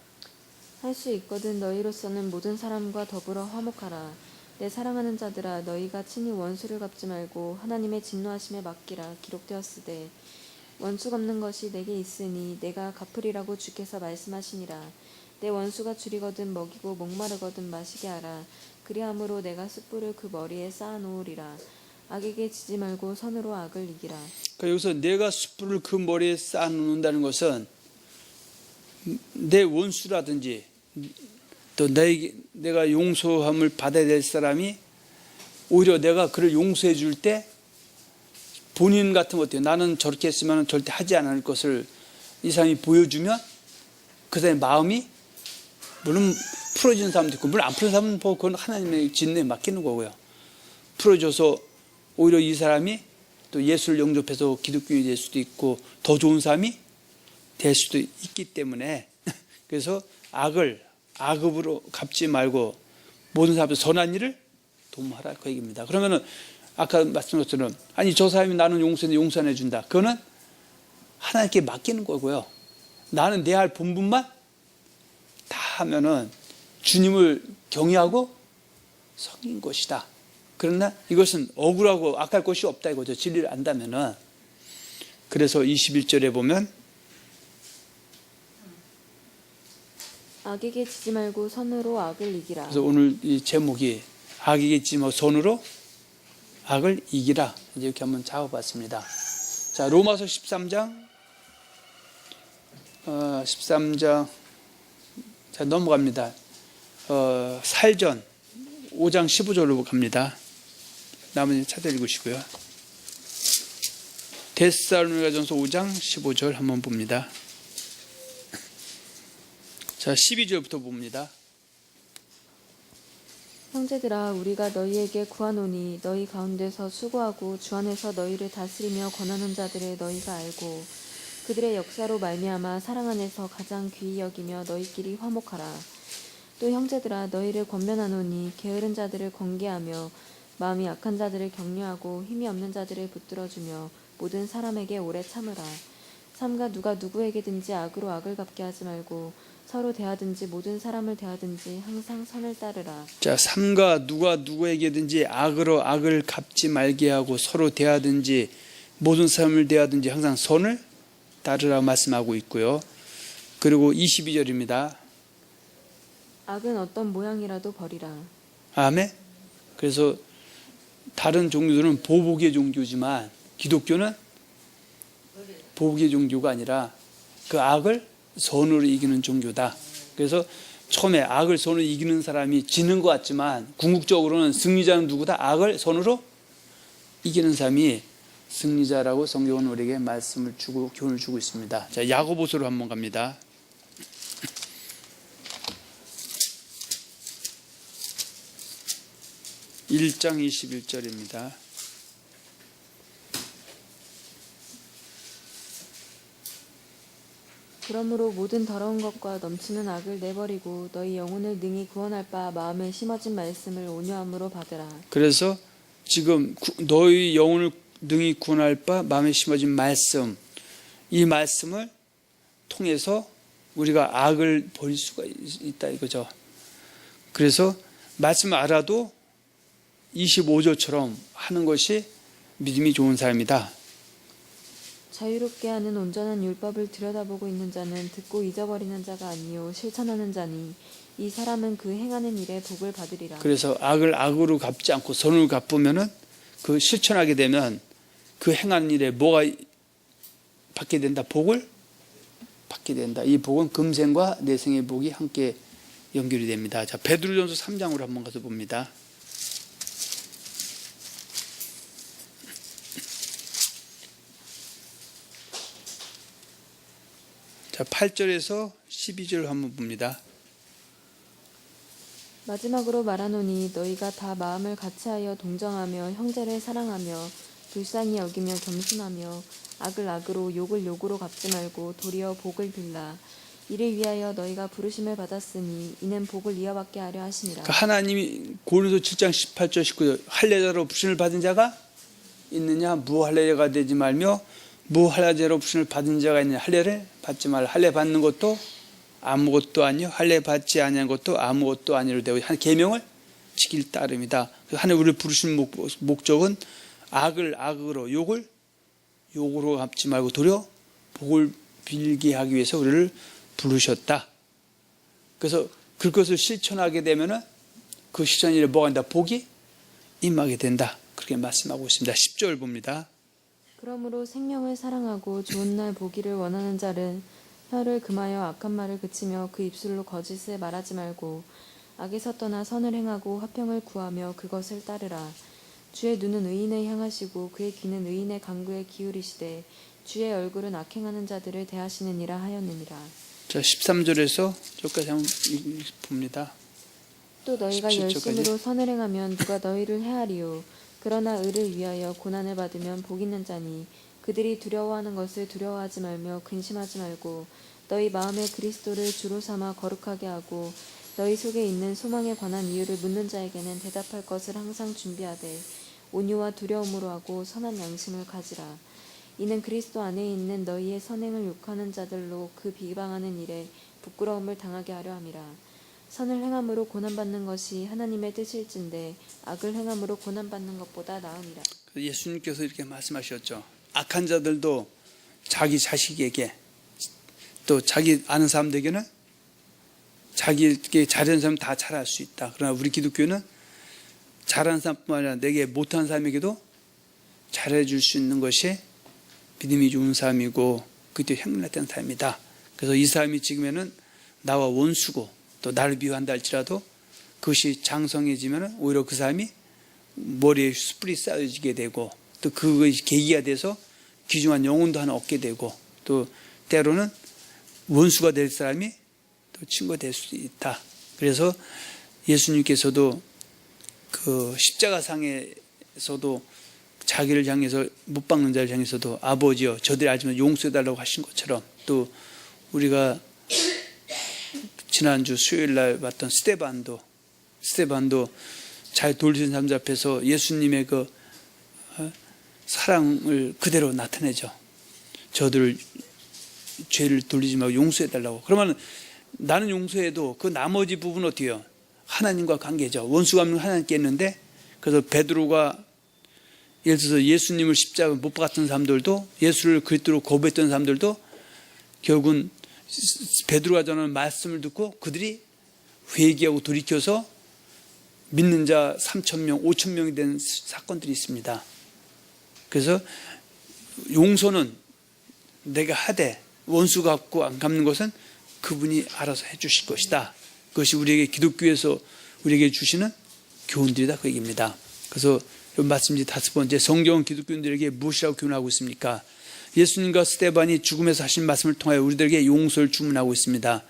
할 수 있거든 너희로서는 모든 사람과 더불어 화목하라. 내 사랑하는 자들아, 너희가 친히 원수를 갚지 말고 하나님의 진노하심에 맡기라. 기록되었으되 원수 갚는 것이 내게 있으니 내가 갚으리라고 주께서 말씀하시니라. 내 원수가 줄이거든 먹이고 목마르거든 마시게 하라. 그리함으로 내가 숯불을 그 머리에 쌓아놓으리라. 악에게 지지 말고 선으로 악을 이기라. 그러니까 여기서 내가 숯불을 그 머리에 쌓아놓는다는 것은 내 원수라든지 또 내가 용서함을 받아야 될 사람이 오히려 내가 그를 용서해 줄 때 본인 같은 것 어때요? 나는 저렇게 했으면 절대 하지 않을 것을 이 사람이 보여주면 그 사람의 마음이 물론 풀어지는 사람도 있고 물론 안 풀어지는 사람은 그건 하나님의 진노에 맡기는 거고요. 풀어줘서 오히려 이 사람이 또 예수를 영접해서 기독교인이 될 수도 있고 더 좋은 사람이 될 수도 있기 때문에 그래서 악으로 갚지 말고 모든 사람들 선한 일을 도모하라 그 얘기입니다. 그러면은 아까 말씀드린 것처럼 아니 저 사람이 나는 용서 안 해준다. 그거는 하나님께 맡기는 거고요. 나는 내 할 본분만 다 하면은 주님을 경외하고 섬긴 것이다. 그러나 이것은 억울하고 악할 것이 없다 이거죠. 진리를 안다면은. 그래서 21절에 보면 악에게 지지 말고 선으로 악을 이기라. 그래서 오늘 이 제목이 악에게 지지 말고 선으로 악을 이기라. 이제 이렇게 한번 잡아봤습니다. 자, 로마서 13장 13장 자 넘어갑니다. 살전 5장 15절로 갑니다. 나머지 찾아 읽으시고요. 데살로니가전서 5장 15절 한번 봅니다. 자, 12절부터 봅니다. 형제들아 우리가 너희에게 구하노니 너희 가운데서 수고하고 주 안에서 너희를 다스리며 권하는 자들을 너희가 알고 그들의 역사로 말미암아 사랑 안에서 가장 귀히 여기며 너희끼리 화목하라. 또 형제들아 너희를 권면하노니 게으른 자들을 권계하며 마음이 약한 자들을 격려하고 힘이 없는 자들을 붙들어주며 모든 사람에게 오래 참으라. 삼가 누가 누구에게든지 악으로 악을 갚게 하지 말고 서로 대하든지 모든 사람을 대하든지 항상 선을 따르라. 자, 삼가 누가 누구에게든지 악으로 악을 갚지 말게 하고 서로 대하든지 모든 사람을 대하든지 항상 선을 따르라 말씀하고 있고요. 그리고 22절입니다. 악은 어떤 모양이라도 버리라. 아멘. 그래서 다른 종교들은 보복의 종교지만 기독교는 보복의 종교가 아니라 그 악을 선으로 이기는 종교다. 그래서 처음에 악을 선으로 이기는 사람이 지는 것 같지만 궁극적으로는 승리자는 누구다? 악을 선으로 이기는 사람이 승리자라고 성경은 우리에게 말씀을 주고 교훈을 주고 있습니다. 자, 야고보서로 한번 갑니다. 1장 21절입니다. 그러므로 모든 더러운 것과 넘치는 악을 내버리고 너희 영혼을 능히 구원할 바 마음에 심어진 말씀을 온유함으로 받으라. 그래서 지금 너희 영혼을 능히 구원할 바 마음에 심어진 말씀, 이 말씀을 통해서 우리가 악을 버릴 수가 있다 이거죠. 그래서 말씀을 알아도 25절처럼 하는 것이 믿음이 좋은 사람이다. 자유롭게 하는 온전한 율법을 들여다보고 있는 자는 듣고 잊어버리는 자가 아니요 실천하는 자니 이 사람은 그 행하는 일에 복을 받으리라. 그래서 악을 악으로 갚지 않고 선으로 갚으면은 그 실천하게 되면 그 행하는 일에 뭐가 받게 된다? 복을 받게 된다. 이 복은 금생과 내생의 복이 함께 연결이 됩니다. 자, 베드로전서 3장으로 한번 가서 봅니다. 자, 8절에서 12절 한번 봅니다. 마지막으로 말하노니 너희가 다 마음을 같이하여 동정하며 형제를 사랑하며 불쌍히 여기며 겸손하며 악을 악으로 욕을 욕으로 갚지 말고 도리어 복을 빌라. 이를 위하여 너희가 부르심을 받았으니 이는 복을 이어받게 하려 하심이라. 그러니까 하나님이 고린도서 7장 18절 19절 할례자로 부르심을 받은 자가 있느냐 무할례자가 되지 말며 무할례자로 부르심을 받은 자가 있느냐 할례를 받지 말라. 할례 받는 것도 아무것도 아니요 할례 받지 아니한 것도 아무것도 아니로 되고 한 계명을 지킬 따름이다. 하나님 우리를 부르신 목적은 악을 악으로 욕을 욕으로 갚지 말고 도리어 복을 빌게 하기 위해서 우리를 부르셨다. 그래서 그것을 실천하게 되면은 그 실천 일에 뭐가 된다? 복이 임하게 된다. 그렇게 말씀하고 있습니다. 10절 봅니다. 그러므로 생명을 사랑하고 좋은 날 보기를 원하는 자는 혀를 금하여 악한 말을 그치며 그 입술로 거짓을 말하지 말고 악에서 떠나 선을 행하고 화평을 구하며 그것을 따르라. 주의 눈은 의인을 향하시고 그의 귀는 의인의 간구에 기울이시되 주의 얼굴은 악행하는 자들을 대하시느니라 하였느니라. 자, 13절에서 저까지 한번 봅니다. 또 너희가 17절까지. 열심으로 선을 행하면 누가 너희를 해하리요. 그러나 의를 위하여 고난을 받으면 복 있는 자니 그들이 두려워하는 것을 두려워하지 말며 근심하지 말고 너희 마음에 그리스도를 주로 삼아 거룩하게 하고 너희 속에 있는 소망에 관한 이유를 묻는 자에게는 대답할 것을 항상 준비하되 온유와 두려움으로 하고 선한 양심을 가지라. 이는 그리스도 안에 있는 너희의 선행을 욕하는 자들로 그 비방하는 일에 부끄러움을 당하게 하려 함이라. 선을 행함으로 고난받는 것이 하나님의 뜻일진데 악을 행함으로 고난받는 것보다 나으니라. 예수님께서 이렇게 말씀하셨죠. 악한 자들도 자기 자식에게 또 자기 아는 사람들에게는 자기에게 잘하는 사람 다 잘할 수 있다. 그러나 우리 기독교는 잘하는 사람뿐만 아니라 내게 못한 사람에게도 잘해줄 수 있는 것이 믿음이 좋은 사람이고 그때 행복했던 사람이다. 그래서 이 사람이 지금에는 나와 원수고 또 나를 미워한다 할지라도 그것이 장성해지면 오히려 그 사람이 머리에 숯불이 쌓여지게 되고 또 그것이 계기가 돼서 귀중한 영혼도 하나 얻게 되고 또 때로는 원수가 될 사람이 또 친구가 될 수 있다. 그래서 예수님께서도 그 십자가상에서도 자기를 향해서 못 박는 자를 향해서도 아버지여 저들이 알지만 용서해 달라고 하신 것처럼, 또 우리가 지난주 수요일 날 봤던 스데반도 잘 돌리는 사람들 앞에서 예수님의 그 사랑을 그대로 나타내죠. 저들을 죄를 돌리지 말고 용서해 달라고. 그러면 나는 용서해도 그 나머지 부분은 어떻게 해요? 하나님과 관계죠. 원수가 없는 하나님께 있는데, 그래서 베드로가 예를 들어서 예수님을 십자가 못 박았던 사람들도, 예수를 그리스도로 거부했던 사람들도 결국은 베드로가 전하는 말씀을 듣고 그들이 회개하고 돌이켜서 믿는 자 3,000명, 5,000명이 된 사건들이 있습니다. 그래서 용서는 내가 하되 원수 갚고 안 갚는 것은 그분이 알아서 해 주실 것이다. 그것이 우리에게 기독교에서 우리에게 주시는 교훈들이다, 그 얘기입니다. 그래서 이 말씀이 5번째, 성경은 기독교인들에게 무엇이라고 교훈하고 있습니까? 예수님과 스데반이 죽음에서 하신 말씀을 통하여 우리들에게 용서를 주문하고 있습니다.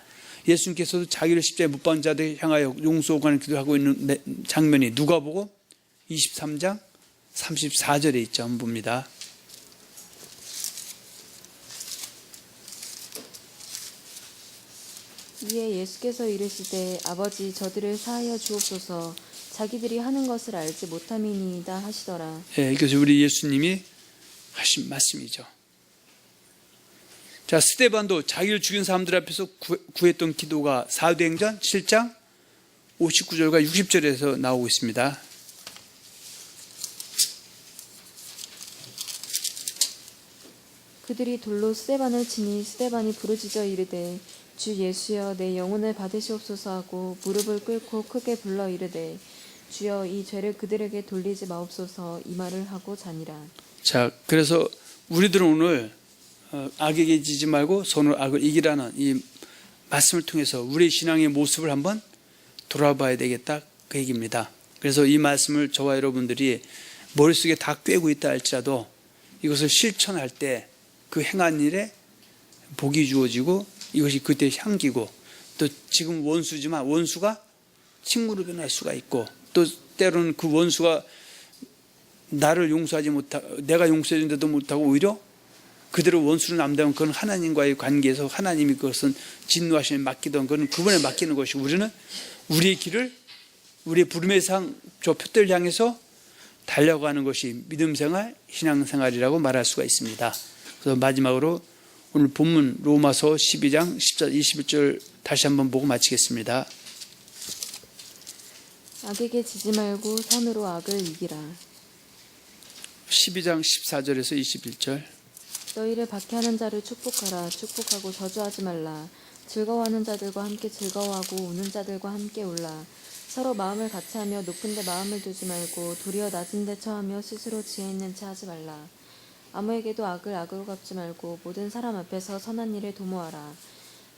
예수님께서도 자기를 십자가에 못 박은 자들 향하여 용서하는 기도하고 있는 장면이 누가복음 23장 34절에 있죠. 한번 봅니다. 이에 예수께서 이르시되 아버지 저들을 사하여 주옵소서 자기들이 하는 것을 알지 못함이니이다 하시더라. 이것이 우리 예수님이 하신 말씀이죠. 자, 스데반도 자기를 죽인 사람들 앞에서 구했던 기도가 사도행전 7장 59절과 60절에서 나오고 있습니다. 그들이 돌로 스데반을 치니 스데반이 부르짖어 이르되 주 예수여 내 영혼을 받으시옵소서 하고 무릎을 꿇고 크게 불러 이르되 주여 이 죄를 그들에게 돌리지 마옵소서 이 말을 하고 자니라. 자, 그래서 우리들은 오늘 악에게 지지 말고 손으로 악을 이기라는 이 말씀을 통해서 우리의 신앙의 모습을 한번 돌아봐야 되겠다, 그 얘기입니다. 그래서 이 말씀을 저와 여러분들이 머릿속에 다 꿰고 있다 할지라도 이것을 실천할 때 그 행한 일에 복이 주어지고 이것이 그때 향기고, 또 지금 원수지만 원수가 친구로 변할 수가 있고, 또 때로는 그 원수가 나를 용서하지 못하고 내가 용서해 준데도 못하고 오히려 그대로 원수를 남다면 그건 하나님과의 관계에서 하나님이 그것은 진노하심에 맡기던 그건 그분에 맡기는 것이, 우리는 우리의 길을 우리의 부름의 상 저 표대를 향해서 달려가는 것이 믿음생활, 신앙생활이라고 말할 수가 있습니다. 그래서 마지막으로 오늘 본문 로마서 12장 10절 21절 다시 한번 보고 마치겠습니다. 악에게 지지 말고 선으로 악을 이기라. 12장 14절에서 21절. 너희를 박해하는 자를 축복하라. 축복하고 저주하지 말라. 즐거워하는 자들과 함께 즐거워하고 우는 자들과 함께 울라. 서로 마음을 같이하며 높은 데 마음을 두지 말고 도리어 낮은 데 처하며 스스로 지혜 있는 체 하지 말라. 아무에게도 악을 악으로 갚지 말고 모든 사람 앞에서 선한 일을 도모하라.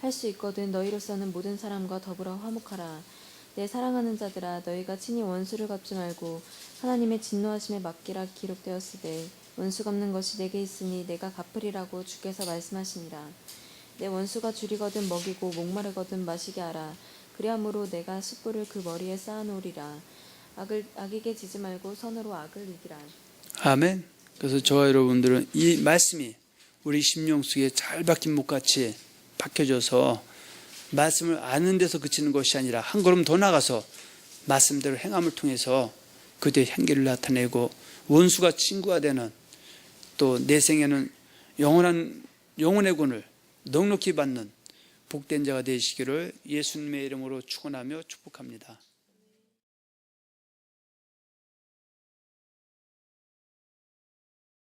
할 수 있거든 너희로서는 모든 사람과 더불어 화목하라. 내 사랑하는 자들아 너희가 친히 원수를 갚지 말고 하나님의 진노하심에 맡기라 기록되었으되 원수 갚는 것이 내게 있으니 내가 갚으리라고 주께서 말씀하시니라. 내 원수가 줄이거든 먹이고 목마르거든 마시게 하라. 그리함으로 내가 숯불을 그 머리에 쌓아놓으리라. 악에게 지지 말고 선으로 악을 이기라. 아멘. 그래서 저와 여러분들은 이 말씀이 우리 심령 속에 잘 박힌 목같이 박혀져서 말씀을 아는 데서 그치는 것이 아니라 한 걸음 더 나가서 말씀대로 행함을 통해서 그들의 향기를 나타내고 원수가 친구가 되는, 또 내 생에는 영혼의 구원을 넉넉히 받는 복된 자가 되시기를 예수님의 이름으로 축원하며 축복합니다.